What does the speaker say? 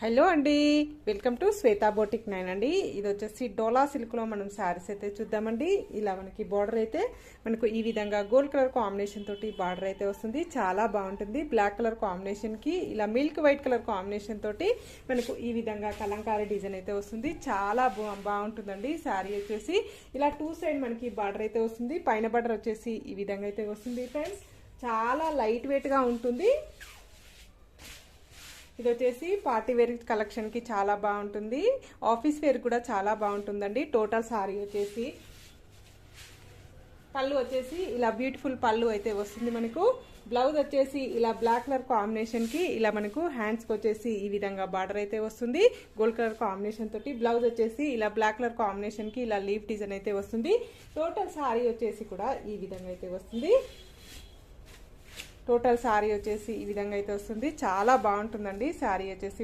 Hello అండి, welcome to Shweta boutique 9 అండి. ఇది వచ్చేసి డోలా సిల్క్లో మనం శారీస్ అయితే చూద్దామండి. ఇలా మనకి బార్డర్ అయితే మనకు ఈ విధంగా గోల్డ్ కలర్ కాంబినేషన్ తోటి బార్డర్ అయితే వస్తుంది. చాలా బాగుంటుంది. బ్లాక్ కలర్ కాంబినేషన్కి ఇలా మిల్క్ వైట్ కలర్ కాంబినేషన్ తోటి మనకు ఈ విధంగా కలంకారీ డిజైన్ అయితే వస్తుంది. చాలా బాగుంటుందండి. శారీ వచ్చేసి ఇలా 2 సైడ్ మనకి బార్డర్ అయితే వస్తుంది. పైన బార్డర్ వచ్చేసి ఈ విధంగా అయితే వస్తుంది ఫ్రెండ్స్. చాలా లైట్ వెయిట్గా ఉంటుంది. ఇది వచ్చేసి పార్టీ వేర్ కలెక్షన్కి చాలా బాగుంటుంది. ఆఫీస్ వేర్ కూడా చాలా బాగుంటుందండి. టోటల్ సారీ వచ్చేసి పళ్ళు వచ్చేసి ఇలా బ్యూటిఫుల్ పళ్ళు అయితే వస్తుంది మనకు. బ్లౌజ్ వచ్చేసి ఇలా బ్లాక్ కలర్ కాంబినేషన్కి ఇలా మనకు హ్యాండ్స్కి వచ్చేసి ఈ విధంగా బార్డర్ అయితే వస్తుంది. గోల్డ్ కలర్ కాంబినేషన్ తోటి బ్లౌజ్ వచ్చేసి ఇలా బ్లాక్ కలర్ కాంబినేషన్కి ఇలా లీఫ్ డిజైన్ అయితే వస్తుంది. టోటల్ సారీ వచ్చేసి కూడా ఈ విధంగా అయితే వస్తుంది. టోటల్ శారీ వచ్చేసి ఈ విధంగా అయితే వస్తుంది. చాలా బాగుంటుందండి శారీ వచ్చేసి.